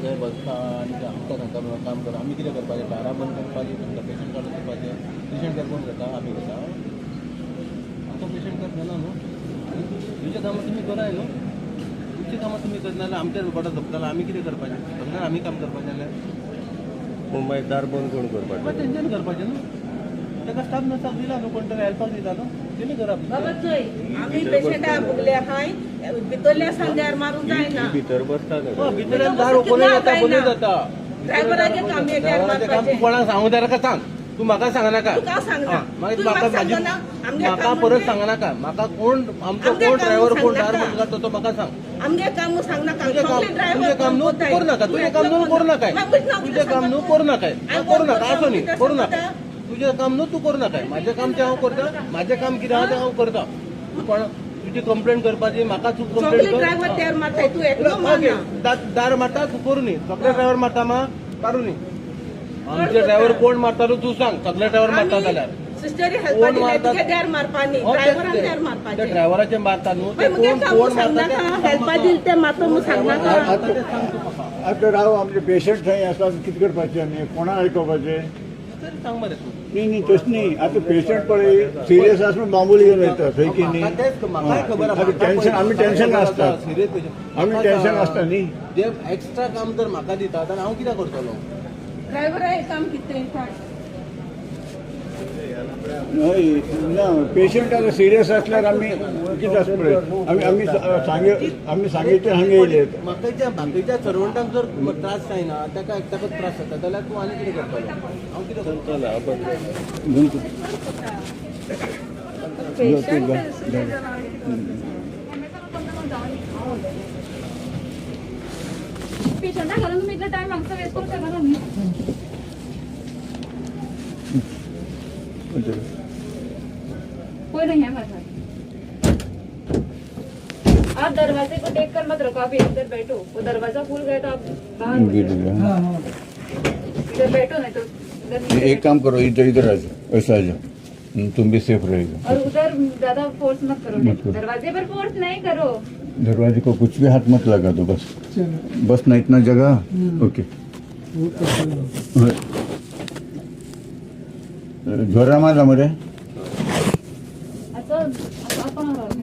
थंय बसता आनी आमकां सांगता काम करा. आमी कितें करपाचें? दारां बंद करपाचीं, तुमकां पेशंट काडून दिवपाचें. पेशंट केअर कोण करता? आमी करता. आमकां पेशंट केअर जायना न्हू. तुमचें कामां तुमी कराय न्हू. तुमचीं कामां तुमी करना जाल्यार आमच्या रिपोर्टार जपतालो. आमी कितें करपाचें? समजा आमी काम करपाचें जाल्यार मुंबई दार बंद कोण करपाचें? तेंच्यानी करपाचें न्हू. ताका स्टाफ नर्साक दिला न्हू, कोण तरी हेल्पाक दिता न्हू, तेणी करप. बाबा चोय आमी पेशंटा भोगले हाय भितरल्या सांग्यार मारूंक जायना. भितर बसता भितरल्यान दार ओपन जाता, बंद जाता. ड्रायव्हराचें काम हे ड्रायव्हर ड्रायव्हराचें काम मारपाचें. तूं कोणाक सांगू नाका सांग. तूं म्हाका सांगनाका. तुका सांगना. मागीर तूं म्हाका म्हाका म्हाजी सांगना. आमगे म्हाका काम परत म्हणजे- सांगनाका. म्हाका कोण आमचो आमगे कोण काम ड्रायव्हर कोण दार सांगनाका. बंद करता तो म्हाका सांग. आमगे काम सांगनाका. तुझे काम सगळे ड्रायव्हर काम न्हू तूं करू नाका. तुझे काम न्हू करू नाकाय. तुझे काम न्हू करू नाकाय. करू नाका असो न्ही करू नाका. तुझे काम न्हू तूं करू नाकाय. म्हाजें काम तें हांव करता. म्हाजें काम कितें आहा तें हांव करता. पण तुजी कंप्लेंट करपाची म्हाका तूं कंप्लेंट सगळे ड्रायव्हर तयार मारताय तूं एकलो मारना. दार मारता तूं करू न्ही. सगळे ड्रायव्हर मारता मा काडू न्ही. आमचे ड्रायव्हर कोण मारता तूं सांग. सगळे ड्रायव्हर मारता जाल्यार सिस्टरी कोण हेल्पाची मारता? तुगे ड्रायव्हर मारपानी ड्रायव्हरान तयार त्या मारपाचे. ड्रायव्हराचे मारता न्हू ते मुगे कोण काम कोण सांगनाका. मारता हेल्पा दिल ते मातो म्हणून सांगनाका. आता ते सांग तूं म्हाका. आता राव आमचे पेशंट थंय आसा कितें करपाचें आमी कोणा आयकोपाचें? तरी सांग मरे तूं. न्ही तशें न्ही आतां पेशंट पळय सिरियस आसा म्हूण बांबोली घेवन वयता थंय की न्ही. म्हाका तेच म्हाकाय खबर आहा. आतां टेन्शन आमी टेन्शन आसता. सिरियस पेशंट आमी टेन्शन आसता न्ही. जे एक्स्ट्रा काम जर म्हाका दिता जाल्यार हांव कितें करतलो? ड्रायव्हर हे काम कितें हय ना पेशंट आतां सिरियस आसल्यार आमी कितें आसता पळय आमी सांगितलें हांगा येयले. बाकीच्या सर्वंटांक जर त्रास जायना ताका एकट्याकच त्रास जाता जाल्यार तूं आनी कितें करतलो? हांव कितें करतलो? पेशंटा घालून तुम्ही इतला टाइम मागचा वेस्ट करू शकता नाही. कोई नहीं है हमारे साथ. आप दरवाजे को देख कर मत रखो. आप इधर बैठो. वो दरवाजा खुल गया तो आप बाहर हो जाओ. इधर बैठो नहीं तो इधर एक काम करो इधर आ जाओ ऐसा आ जाओ तुम भी सेफ रहेगा. और उधर ज्यादा फोर्स मत मत करो. करो. दरवाजे पर फोर्स नहीं करो. दरवाजे को कुछ भी हाथ मत लगा दो बस ना इतना जगह. ओके जोरा मारला मरे.